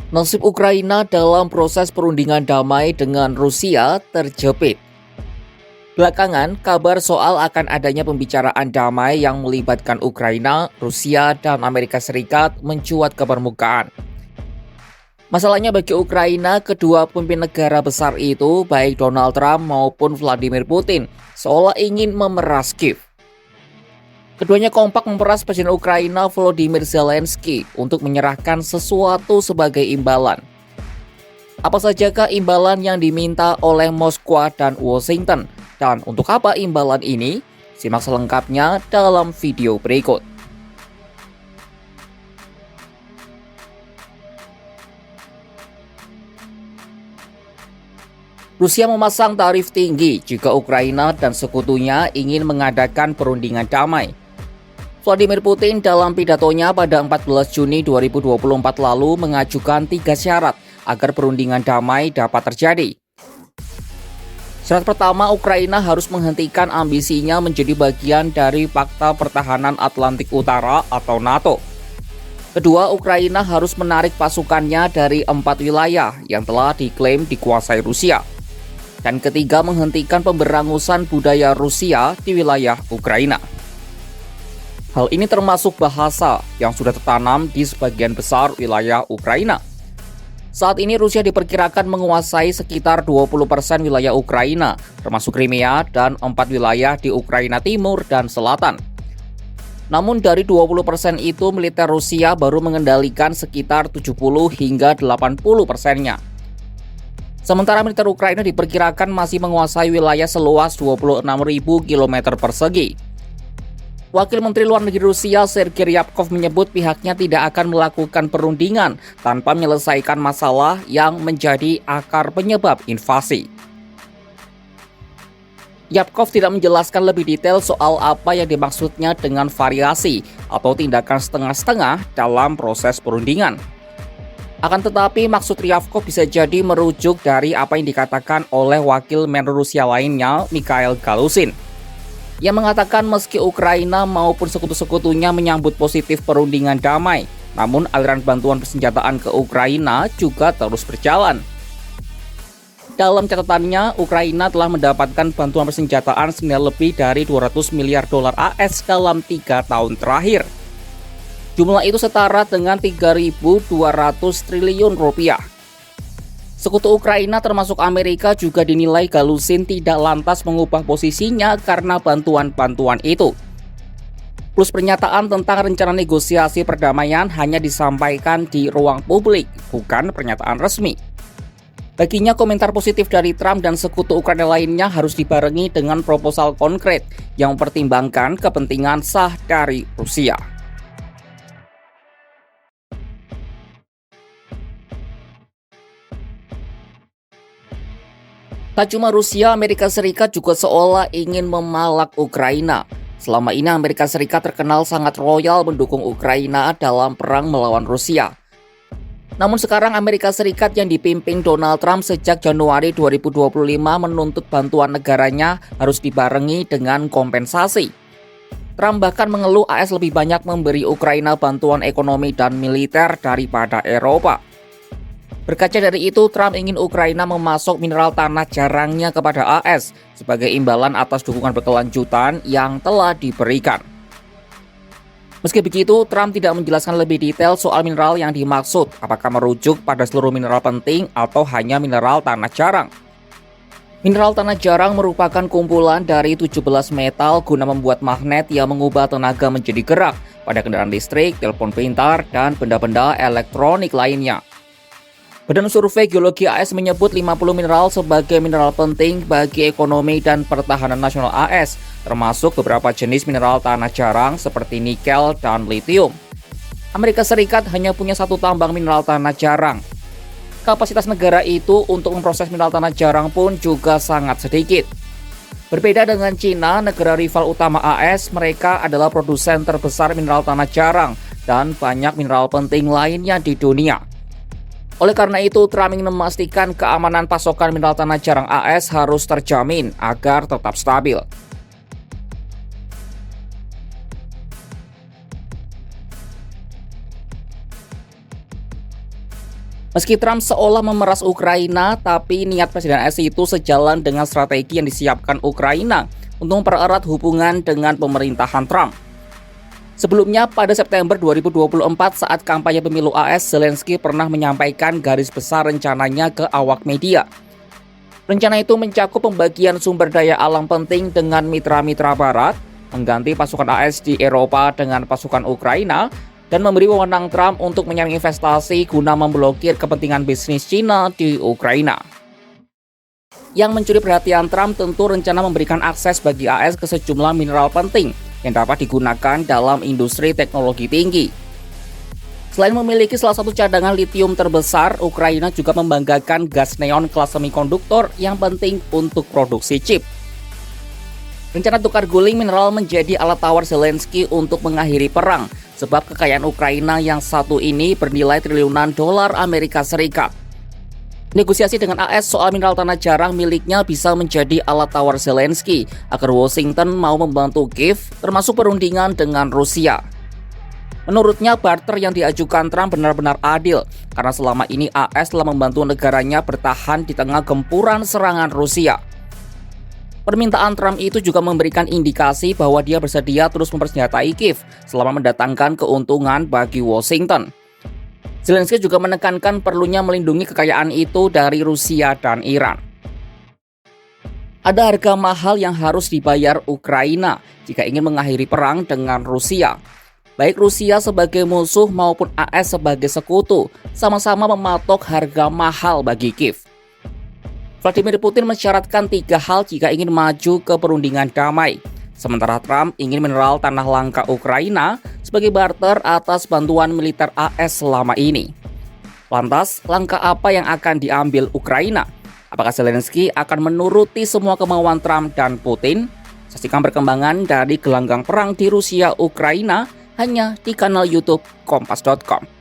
Nasib Ukraina dalam proses perundingan damai dengan Rusia terjepit. Belakangan, kabar soal akan adanya pembicaraan damai yang melibatkan Ukraina, Rusia, dan Amerika Serikat mencuat ke permukaan. Masalahnya bagi Ukraina, kedua pemimpin negara besar itu, baik Donald Trump maupun Vladimir Putin, seolah ingin memeras Kiev. Keduanya kompak memeras Presiden Ukraina Volodymyr Zelensky untuk menyerahkan sesuatu sebagai imbalan. Apa sajakah imbalan yang diminta oleh Moskwa dan Washington? Dan untuk apa imbalan ini? Simak selengkapnya dalam video berikut. Rusia memasang tarif tinggi jika Ukraina dan sekutunya ingin mengadakan perundingan damai. Vladimir Putin dalam pidatonya pada 14 Juni 2024 lalu mengajukan 3 syarat agar perundingan damai dapat terjadi. Syarat pertama, Ukraina harus menghentikan ambisinya menjadi bagian dari Pakta Pertahanan Atlantik Utara atau NATO. Kedua, Ukraina harus menarik pasukannya dari 4 wilayah yang telah diklaim dikuasai Rusia. Dan ketiga, menghentikan pemberangusan budaya Rusia di wilayah Ukraina. Hal ini termasuk bahasa yang sudah tertanam di sebagian besar wilayah Ukraina. Saat ini Rusia diperkirakan menguasai sekitar 20% wilayah Ukraina, termasuk Crimea dan 4 wilayah di Ukraina Timur dan Selatan. Namun dari 20% itu, militer Rusia baru mengendalikan sekitar 70 hingga 80%-nya. Sementara militer Ukraina diperkirakan masih menguasai wilayah seluas 26.000 km persegi. Wakil Menteri Luar Negeri Rusia Sergei Ryabkov menyebut pihaknya tidak akan melakukan perundingan tanpa menyelesaikan masalah yang menjadi akar penyebab invasi. Ryabkov tidak menjelaskan lebih detail soal apa yang dimaksudnya dengan variasi atau tindakan setengah-setengah dalam proses perundingan. Akan tetapi maksud Ryabkov bisa jadi merujuk dari apa yang dikatakan oleh wakil Menlu Rusia lainnya, Mikhail Galusin. Yang mengatakan meski Ukraina maupun sekutu-sekutunya menyambut positif perundingan damai, namun aliran bantuan persenjataan ke Ukraina juga terus berjalan. Dalam catatannya, Ukraina telah mendapatkan bantuan persenjataan senilai lebih dari 200 miliar dolar AS dalam 3 tahun terakhir. Jumlah itu setara dengan 3.200 triliun rupiah. Sekutu Ukraina termasuk Amerika juga dinilai Galusin tidak lantas mengubah posisinya karena bantuan-bantuan itu. Plus pernyataan tentang rencana negosiasi perdamaian hanya disampaikan di ruang publik, bukan pernyataan resmi. Baginya komentar positif dari Trump dan sekutu Ukraina lainnya harus dibarengi dengan proposal konkret yang mempertimbangkan kepentingan sah dari Rusia. Tak cuma Rusia, Amerika Serikat juga seolah ingin memalak Ukraina. Selama ini Amerika Serikat terkenal sangat loyal mendukung Ukraina dalam perang melawan Rusia. Namun sekarang Amerika Serikat yang dipimpin Donald Trump sejak Januari 2025 menuntut bantuan negaranya harus dibarengi dengan kompensasi. Trump bahkan mengeluh AS lebih banyak memberi Ukraina bantuan ekonomi dan militer daripada Eropa. Berkaca dari itu, Trump ingin Ukraina memasok mineral tanah jarangnya kepada AS sebagai imbalan atas dukungan berkelanjutan yang telah diberikan. Meski begitu, Trump tidak menjelaskan lebih detail soal mineral yang dimaksud, apakah merujuk pada seluruh mineral penting atau hanya mineral tanah jarang. Mineral tanah jarang merupakan kumpulan dari 17 metal guna membuat magnet yang mengubah tenaga menjadi gerak pada kendaraan listrik, telepon pintar, dan benda-benda elektronik lainnya. Badan Survei Geologi AS menyebut 50 mineral sebagai mineral penting bagi ekonomi dan pertahanan nasional AS, termasuk beberapa jenis mineral tanah jarang seperti nikel dan litium. Amerika Serikat hanya punya satu tambang mineral tanah jarang. Kapasitas negara itu untuk memproses mineral tanah jarang pun juga sangat sedikit. Berbeda dengan Cina, negara rival utama AS, mereka adalah produsen terbesar mineral tanah jarang dan banyak mineral penting lainnya di dunia. Oleh karena itu, Trump ingin memastikan keamanan pasokan mineral tanah jarang AS harus terjamin agar tetap stabil. Meski Trump seolah memeras Ukraina, tapi niat Presiden AS itu sejalan dengan strategi yang disiapkan Ukraina untuk mempererat hubungan dengan pemerintahan Trump. Sebelumnya, pada September 2024 saat kampanye pemilu AS, Zelensky pernah menyampaikan garis besar rencananya ke awak media. Rencana itu mencakup pembagian sumber daya alam penting dengan mitra-mitra Barat, mengganti pasukan AS di Eropa dengan pasukan Ukraina, dan memberi wewenang Trump untuk menyaring investasi guna memblokir kepentingan bisnis Cina di Ukraina. Yang mencuri perhatian Trump tentu rencana memberikan akses bagi AS ke sejumlah mineral penting yang dapat digunakan dalam industri teknologi tinggi. Selain memiliki salah satu cadangan litium terbesar, Ukraina juga membanggakan gas neon kelas semikonduktor yang penting untuk produksi chip. Rencana tukar guling mineral menjadi alat tawar Zelensky untuk mengakhiri perang, sebab kekayaan Ukraina yang satu ini bernilai triliunan dolar Amerika Serikat. Negosiasi dengan AS soal mineral tanah jarang miliknya bisa menjadi alat tawar Zelensky agar Washington mau membantu Kiev, termasuk perundingan dengan Rusia. Menurutnya, barter yang diajukan Trump benar-benar adil, karena selama ini AS telah membantu negaranya bertahan di tengah gempuran serangan Rusia. Permintaan Trump itu juga memberikan indikasi bahwa dia bersedia terus mempersenjatai Kiev selama mendatangkan keuntungan bagi Washington. Zelensky juga menekankan perlunya melindungi kekayaan itu dari Rusia dan Iran. Ada harga mahal yang harus dibayar Ukraina jika ingin mengakhiri perang dengan Rusia. Baik Rusia sebagai musuh maupun AS sebagai sekutu sama-sama mematok harga mahal bagi Kiev. Vladimir Putin mensyaratkan 3 hal jika ingin maju ke perundingan damai. Sementara Trump ingin mineral tanah langka Ukraina sebagai barter atas bantuan militer AS selama ini. Lantas, langkah apa yang akan diambil Ukraina? Apakah Zelensky akan menuruti semua kemauan Trump dan Putin? Saksikan perkembangan dari gelanggang perang di Rusia-Ukraina hanya di kanal YouTube Kompas.com.